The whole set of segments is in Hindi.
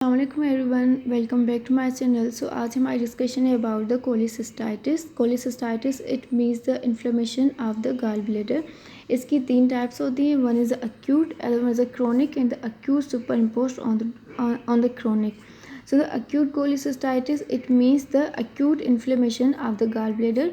Assalamualaikum everyone, welcome back to my channel. So आज हमारी डिस्कशन है about the cholecystitis. Cholecystitis it means the inflammation of the gall bladder. इसकी तीन टाइप्स होती हैं. One is acute, other one is a chronic and the acute super imposed on the chronic. So the acute cholecystitis it means the acute inflammation of the gallbladder.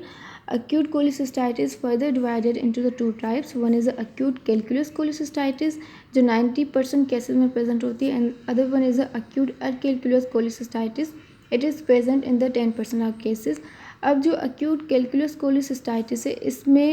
Acute cholecystitis further divided into the two types. One is the acute calculous cholecystitis जो 90% केसेस में प्रेजेंट होती है, and other one is the acute calculous cholecystitis. It is present in the 10% of cases. अब जो acute calculous cholecystitis है इसमें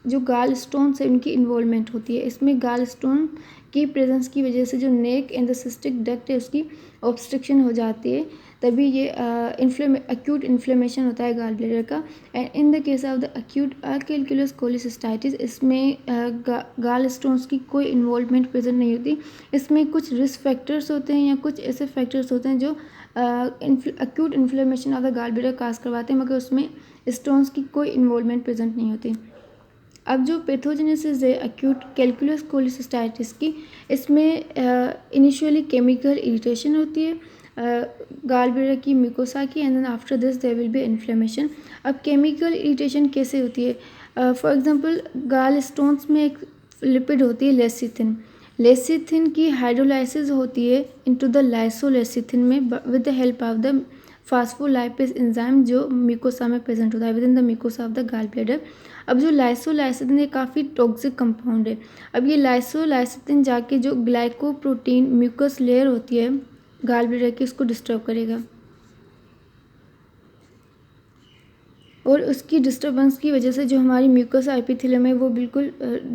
जो गाल स्टोन से उनकी इन्वॉल्वमेंट होती है. इसमें गाल स्टोन की प्रेजेंस की वजह से जो neck and the cystic duct है उसकी ऑब्स्ट्रक्शन हो जाती है, तभी ये अक्यूट इन्फ्लेमेशन होता है गाल ब्लेडर का. And in the case of the acute calculus cholecystitis इसमें गाल स्टोन्स की कोई इन्वॉल्वमेंट प्रेजेंट नहीं होती. इसमें कुछ रिस्क फैक्टर्स होते हैं या कुछ ऐसे फैक्टर्स होते हैं जो acute inflammation of the gall bladder cause करवाते हैं, मगर उसमें स्टोन्स की कोई इन्वॉल्वमेंट प्रेजेंट नहीं होती. अब जो पैथोजेनेसिस है अक्यूट कैल्कुलस कोलिसिस्टाइटिस की, इसमें इनिशियली केमिकल इरिटेशन होती है गाल ब्लेडर की म्यूकोसा की, and then after this there will be inflammation. अब केमिकल इरिटेशन कैसे होती है? फॉर एग्जांपल गाल स्टोन्स में एक लिपिड होती है लेसिथिन. लेसिथिन की हाइड्रोलाइसिस होती है इनटू द लाइसोलेसिथिन में with the help of the phospholipase enzyme जो म्यूकोसा में प्रेजेंट होता है within the mucosa of the gall bladder. अब जो लाइसोलाइसिथिन ये काफ़ी टॉक्सिक कंपाउंड है. अब ये लाइसोलाइसिथिन जाके जो ग्लाइकोप्रोटीन म्यूकस लेयर होती है गाल ब्लेडर की उसको डिस्टर्ब करेगा, और उसकी डिस्टर्बेंस की वजह से जो हमारी म्यूकस एपिथेलियम है वो बिल्कुल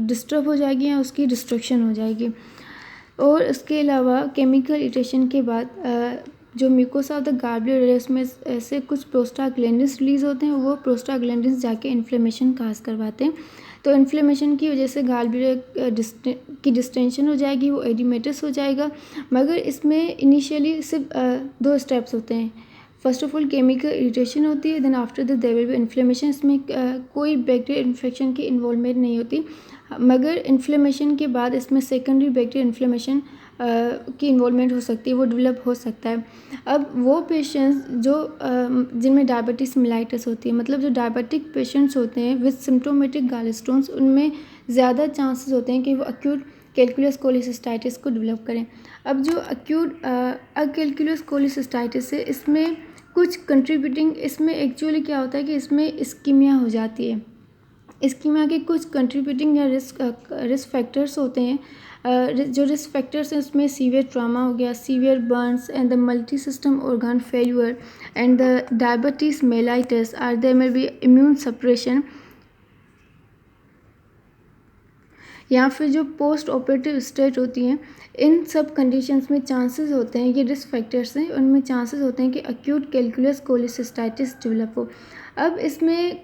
डिस्टर्ब हो जाएगी या उसकी डिस्ट्रक्शन हो जाएगी. और इसके अलावा केमिकल इरिटेशन के बाद जो mucosa of the gall bladder है उसमें ऐसे कुछ प्रोस्टाग्लैंडिन्स रिलीज होते हैं, वो प्रोस्टाग्लैंडिन्स जाके इन्फ्लेमेशन काज करवाते हैं. तो इन्फ्लेमेशन की वजह से गाल ब्लेडर की डिस्टेंशन हो जाएगी, वो एडिमेटस हो जाएगा. मगर इसमें इनिशियली सिर्फ दो स्टेप्स होते हैं. First of all chemical irritation होती है, then after that there will be inflammation. इसमें कोई बैक्टीरियल इन्फेक्शन की इन्वॉल्वमेंट नहीं होती, मगर इन्फ्लेमेशन के बाद इसमें सेकेंडरी बैक्टीरियल इन्फ्लेमेशन की इन्वॉल्वमेंट हो सकती है, वो डेवलप हो सकता है. अब वो पेशेंट्स जो जिनमें डायबिटीज़ मिलाइटिस होती है, मतलब जो डायबिटिक पेशेंट्स होते हैं विद सिम्टोमेटिक गाल स्टोन्स, उनमें ज़्यादा चांसेस होते हैं कि वो अक्यूट कैल्कुलस कोलिसिस्टाइटिस को डेवलप करें. अब जो अक्यूट कैल्कुलस कोलिसिस्टाइटिस है इसमें कुछ कंट्रीब्यूटिंग, इसमें एक्चुअली क्या होता है कि इसमें इस्कीमिया हो जाती है. इस्कीमिया के कुछ कंट्रीब्यूटिंग या रिस्क फैक्टर्स होते हैं. जो रिस्क फैक्टर्स हैं उसमें सीवियर ट्रामा हो गया, severe burns and the multi system organ failure and the diabetes mellitus are there may be immune suppression, या फिर जो पोस्ट ऑपरेटिव स्टेट होती हैं. इन सब कंडीशंस में चांसेस होते हैं, ये रिस्क फैक्टर्स हैं, उनमें चांसेस होते हैं कि अक्यूट कैल्कुलस कोलिसिस्टाइटिस डेवलप हो. अब इसमें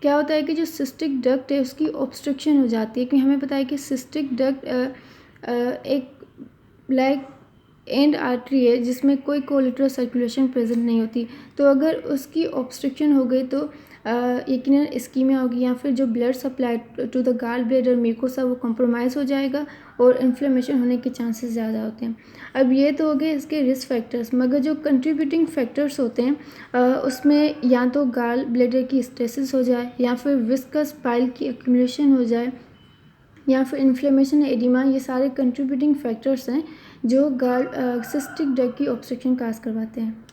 क्या होता है कि जो सिस्टिक डक्ट है उसकी ऑब्स्ट्रक्शन हो जाती है, क्योंकि हमें पता है कि सिस्टिक डक्ट एक लाइक एंड आर्टरी है जिसमें कोई कोलेटरल सर्कुलेशन प्रेजेंट नहीं होती. तो अगर उसकी ऑब्स्ट्रक्शन हो गई तो यकीनन इस्कीमिया होगी, या फिर जो blood supply to the gall bladder mucosa वो कॉम्प्रोमाइज़ हो जाएगा और इन्फ्लेमेशन होने के चांसेस ज़्यादा होते हैं. अब ये तो हो गए इसके रिस्क फैक्टर्स, मगर जो कंट्रीब्यूटिंग फैक्टर्स होते हैं उसमें या तो गाल ब्लेडर की स्टेसिस हो जाए, या फिर विस्कस पाइल की एक्यूमुलेशन हो जाए, या फिर इन्फ्लेमेशन एडिमा. ये सारे कंट्रीब्यूटिंग फैक्टर्स हैं जो गाल सिस्टिक डक्ट की ऑब्स्ट्रक्शन काज करवाते हैं.